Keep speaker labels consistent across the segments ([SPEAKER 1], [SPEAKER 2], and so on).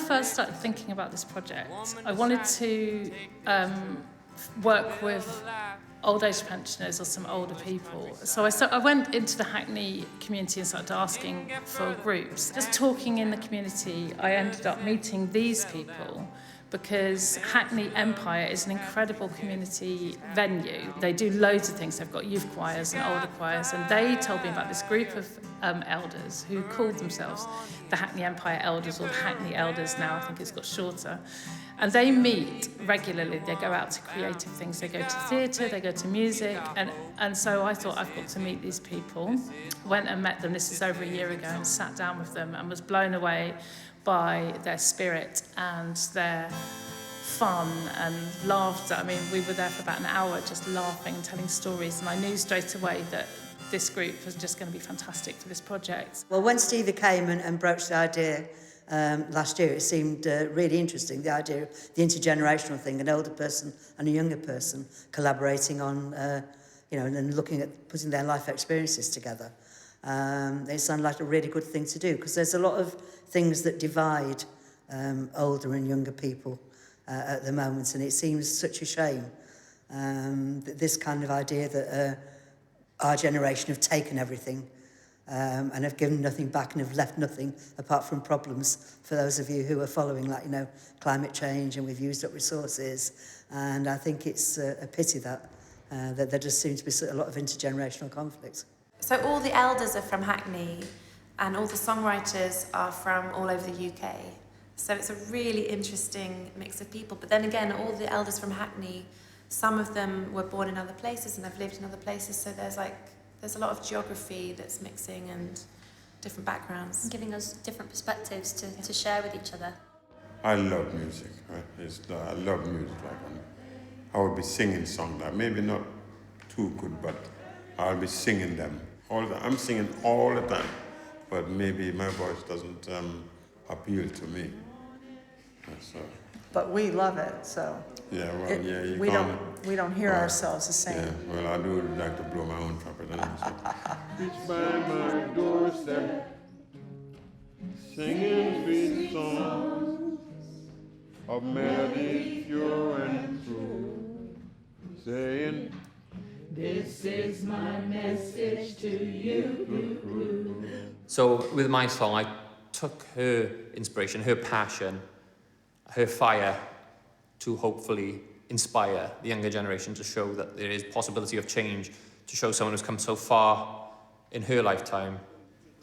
[SPEAKER 1] first started thinking about this project, I wanted to work with old age pensioners or some older people. So I went into the Hackney community and started asking for groups. Just talking in the community, I ended up meeting these people because Hackney Empire is an incredible community venue. They do loads of things. They've got youth choirs and older choirs, and they told me about this group of elders who called themselves the Hackney Empire Elders, or the Hackney Elders now. I think it's got shorter. And they meet regularly. They go out to creative things. They go to theatre, they go to music. And so I thought, I've got to meet these people. Went and met them, this is over a year ago, and sat down with them and was blown away by their spirit and their fun and laughter. I mean, we were there for about an hour just laughing and telling stories, and I knew straight away that this group was just going to be fantastic for this project.
[SPEAKER 2] Well, when Stevie came and broached the idea last year, it seemed really interesting, the idea of the intergenerational thing, an older person and a younger person collaborating on, and looking at putting their life experiences together. It sounded like a really good thing to do, because there's a lot of things that divide older and younger people at the moment, and it seems such a shame that this kind of idea that our generation have taken everything and have given nothing back and have left nothing apart from problems for those of you who are following, like, climate change, and we've used up resources. And I think it's a pity that there just seems to be a lot of intergenerational conflicts.
[SPEAKER 3] So all the elders are from Hackney, and all the songwriters are from all over the UK. So it's a really interesting mix of people. But then again, all the elders from Hackney, some of them were born in other places and have lived in other places. So there's a lot of geography that's mixing and different backgrounds.
[SPEAKER 4] And giving us different perspectives to share with each other.
[SPEAKER 5] I love music. I love music. I would be singing songs that maybe not too good, but I'll be singing them. I'm singing all the time, but maybe my voice doesn't appeal to me. So.
[SPEAKER 6] But we love it, so.
[SPEAKER 5] Yeah, well,
[SPEAKER 6] we don't hear ourselves the same.
[SPEAKER 5] Yeah, well, I do like to blow my own trumpet. It's by my doorstep, singing sweet songs of melody pure and true, saying, "This is my message to you."
[SPEAKER 7] So with my song, I took her inspiration, her passion, her fire, to hopefully inspire the younger generation to show that there is possibility of change, to show someone who's come so far in her lifetime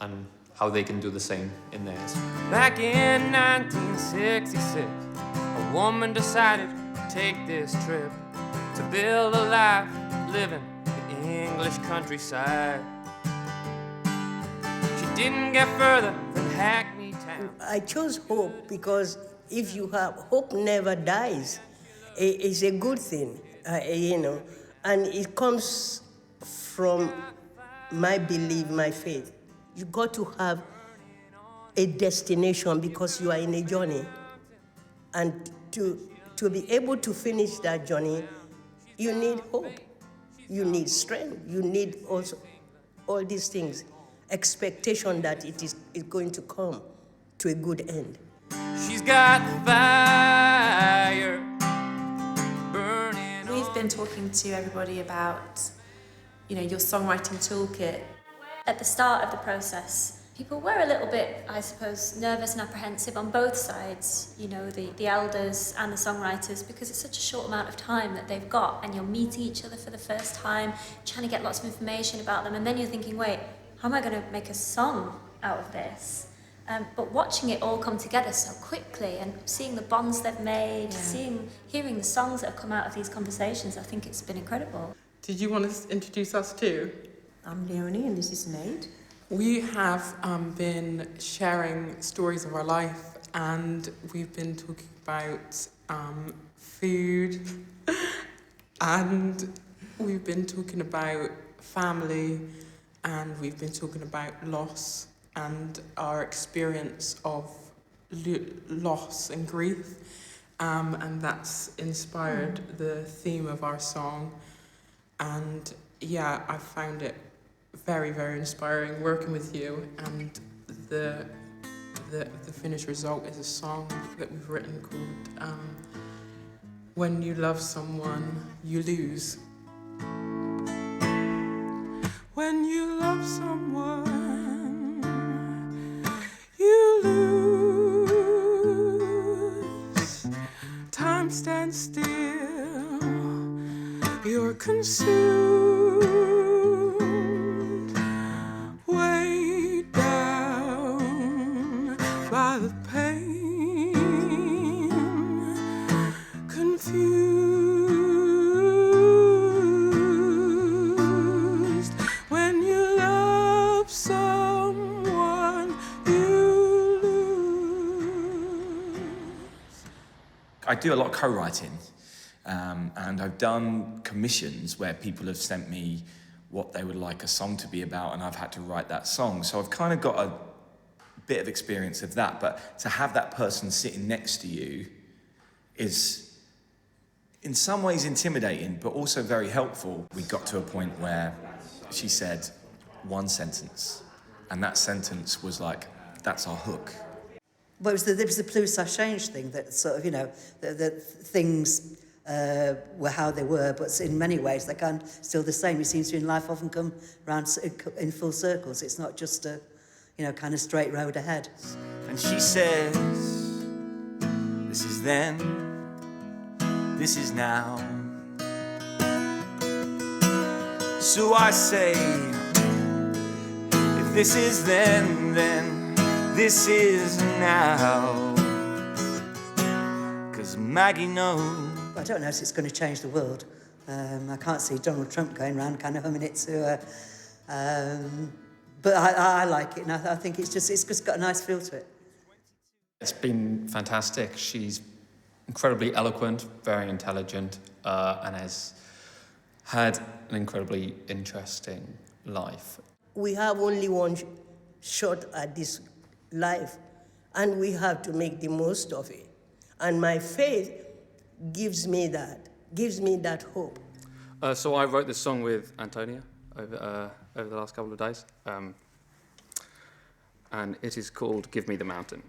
[SPEAKER 7] and how they can do the same in theirs. Back in 1966, a woman decided to take this trip to build a life living in the English countryside. She didn't get further than Hackney town.
[SPEAKER 8] I chose hope because if you have hope, never dies. It's a good thing, and it comes from my belief, my faith. You got to have a destination because you are in a journey, and to be able to finish that journey, you need hope, you need strength, you need also all these things, expectation that it is going to come to a good end.
[SPEAKER 7] She's got fire burning.
[SPEAKER 3] We've been talking to everybody about, your songwriting toolkit.
[SPEAKER 4] At the start of the process, people were a little bit, I suppose, nervous and apprehensive on both sides, the elders and the songwriters, because it's such a short amount of time that they've got, and you're meeting each other for the first time, trying to get lots of information about them, and then you're thinking, wait, how am I going to make a song out of this? But watching it all come together so quickly and seeing the bonds they've made, hearing the songs that have come out of these conversations, I think it's been incredible.
[SPEAKER 9] Did you want to introduce us too?
[SPEAKER 10] I'm Leonie and this is Nate.
[SPEAKER 9] We have been sharing stories of our life, and we've been talking about food, and we've been talking about family, and we've been talking about loss and our experience of loss and grief, and that's inspired the theme of our song. And I found it very, very inspiring working with you, and the the finished result is a song that we've written called When You Love Someone, You Lose. When you love someone, you lose. Time stands still, you're consumed, weighed down by the pain, confused. When you love someone, you lose.
[SPEAKER 11] I do a lot of co-writing, and I've done commissions where people have sent me what they would like a song to be about, and I've had to write that song. So I've kind of got a bit of experience of that, but to have that person sitting next to you is in some ways intimidating, but also very helpful. We got to a point where she said one sentence, and that sentence was like, that's our hook.
[SPEAKER 2] Well, there was the plus ça change thing that sort of, you know, the things were how they were, but in many ways they're kind of still the same. It seems to in life often come round in full circles. It's not just a, you know, kind of straight road ahead.
[SPEAKER 11] And she says, this is then, this is now. So I say, if this is then this is now. 'Cause Maggie knows.
[SPEAKER 2] I don't know if it's going to change the world. I can't see Donald Trump going around kind of humming it to but I like it, and I think it's just got a nice feel to it.
[SPEAKER 7] It's been fantastic. She's incredibly eloquent, very intelligent, and has had an incredibly interesting life.
[SPEAKER 8] We have only one shot at this life, and we have to make the most of it. And my faith gives me that hope.
[SPEAKER 12] So I wrote this song with Antonia over the last couple of days, and it is called Give Me the Mountain.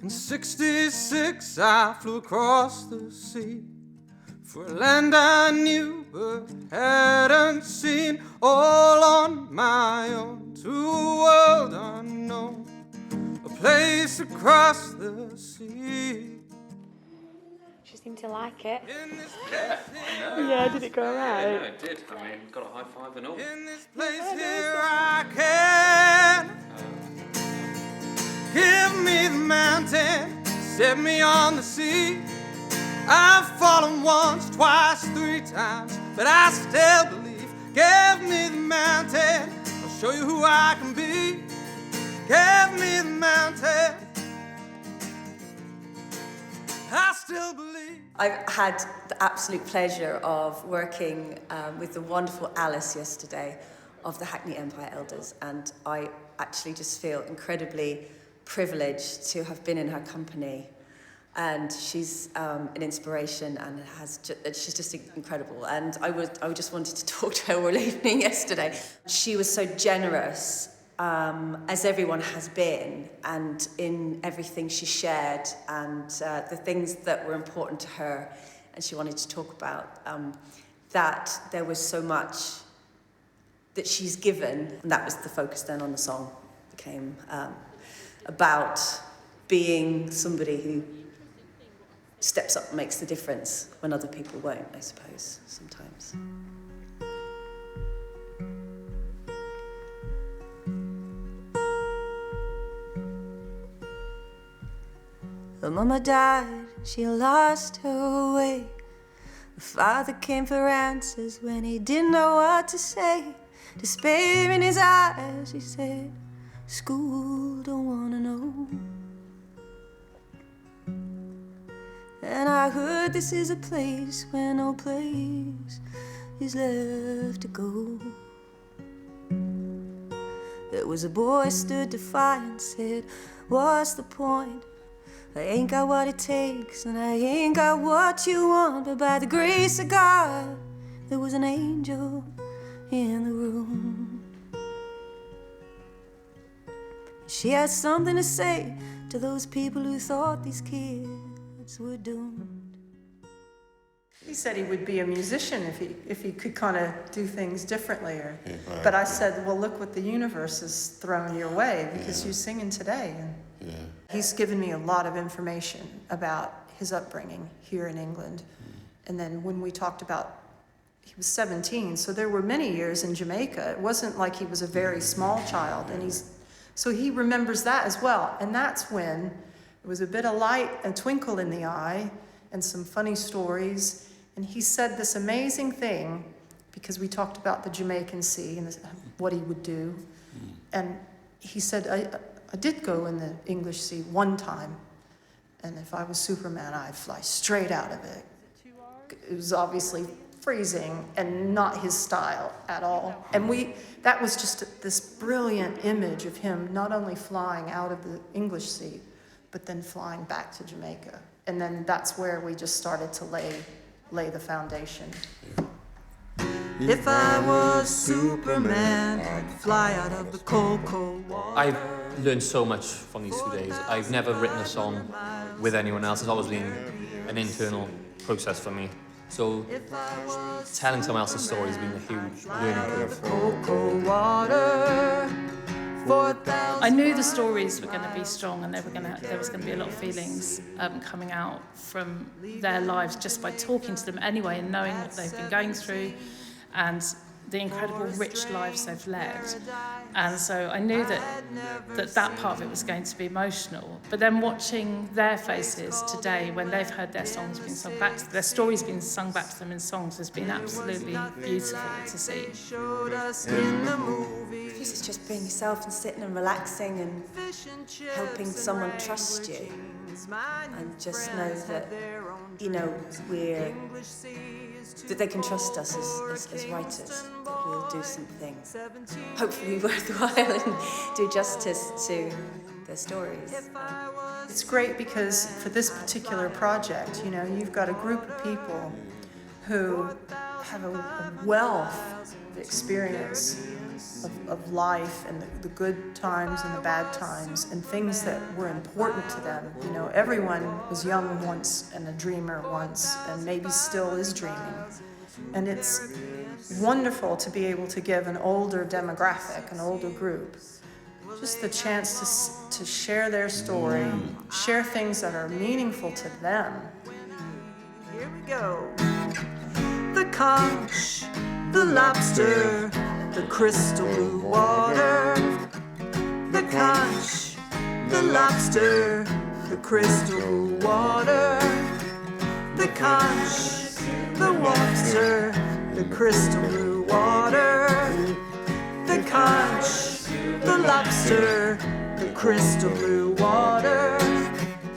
[SPEAKER 12] In '66 I flew across the sea for a land I knew but hadn't seen, all on my own to a world unknown, a place across the sea.
[SPEAKER 4] She seemed to like it.
[SPEAKER 12] Yeah,
[SPEAKER 4] did it go right?
[SPEAKER 12] Yeah, it did. I mean, got a high five and all.
[SPEAKER 9] In this place here I can. Give me the mountain, set me on the sea. I've fallen once, twice, 3 times, but I still believe. Give me the mountain, I'll show you who I can be. Give me the mountain, I still believe.
[SPEAKER 13] I've had the absolute pleasure of working with the wonderful Alice yesterday of the Hackney Elders, and I actually just feel incredibly privileged to have been in her company. And she's an inspiration, and she's just incredible. And I just wanted to talk to her all evening yesterday. She was so generous, as everyone has been, and in everything she shared, and the things that were important to her, and she wanted to talk about, that there was so much that she's given, and that was the focus then on the song. It became about being somebody who steps up and makes the difference when other people won't, I suppose, sometimes. Her mama died, she lost her way. Her father came for answers when he didn't know what to say. Despair in his eyes, he said, school don't wanna know. And I heard this is a place where no place is left to go. There was a boy stood defiant, said, what's the point
[SPEAKER 10] I ain't got what it takes, and I ain't got what you want, but by the grace of God, there was an angel in the room. She had something to say to those people who thought these kids were doomed.
[SPEAKER 6] He said he would be a musician if he could kind of do things differently. But I said, well, look what the universe has thrown your way, because you're singing today. And he's given me a lot of information about his upbringing here in England. And then when we talked about, he was 17, so there were many years in Jamaica. It wasn't like he was a very small child, and so he remembers that as well. And that's when there was a bit of light, a twinkle in the eye, and some funny stories. And he said this amazing thing, because we talked about the Jamaican Sea and what he would do. And he said, I did go in the English Sea one time, and if I was Superman, I'd fly straight out of it. It was obviously freezing and not his style at all. And that was just this brilliant image of him not only flying out of the English Sea, but then flying back to Jamaica. And then that's where we just started to lay the foundation.
[SPEAKER 12] If I was Superman, I'd fly out of the cold, cold water.
[SPEAKER 7] I've learned so much from these 2 days. I've never written a song with anyone else. It's always been an internal process for me. So telling someone else's story has been a huge learning curve.
[SPEAKER 12] Cold, cold water.
[SPEAKER 1] I knew the stories were going to be strong, and there was going to be a lot of feelings coming out from their lives just by talking to them anyway, and knowing what they've been going through and the incredible rich lives they've led. And so I knew that part of it was going to be emotional. But then watching their faces today when they've heard their songs being sung back to them, their stories being sung back to them in songs, has been absolutely beautiful to see.
[SPEAKER 13] This is just being yourself and sitting and relaxing and helping someone trust you, and just know that, you know, that they can trust us as writers, that we'll do something hopefully worthwhile and do justice to their stories.
[SPEAKER 6] It's great because for this particular project, you know, you've got a group of people who have a wealth of experience of life, and the good times and the bad times, and things that were important to them. You know, everyone was young once and a dreamer once, and maybe still is dreaming. And it's wonderful to be able to give an older demographic, an older group, just the chance to share their story, share things that are meaningful to them.
[SPEAKER 12] Here we go. The conch, the lobster, the crystal blue water. The conch, the lobster, the crystal blue water. The conch, the lobster, the crystal blue water. The conch, the lobster, the crystal blue water.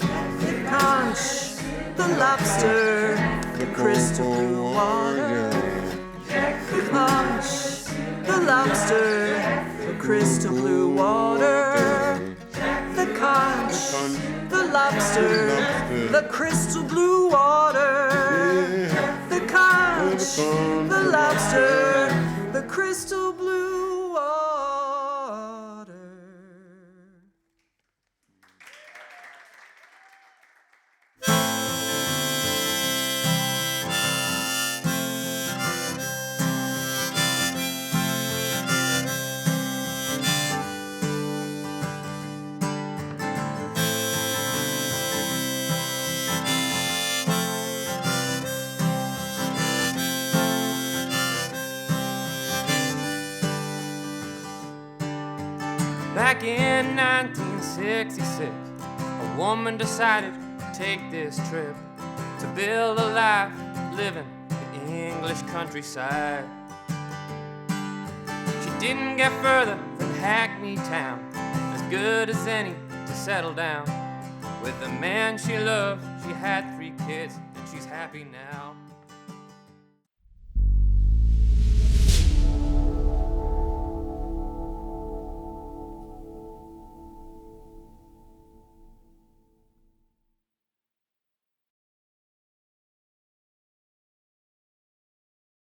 [SPEAKER 12] The conch, the lobster, the crystal blue water. The conch, the lobster, the crystal blue water. The conch, the lobster, the crystal blue water. The conch, the lobster, the crystal blue water.
[SPEAKER 14] Back in 1966, a woman decided to take this trip to build a life living in the English countryside. She didn't get further than Hackney town, as good as any to settle down. With the man she loved, she had 3 kids, and she's happy now.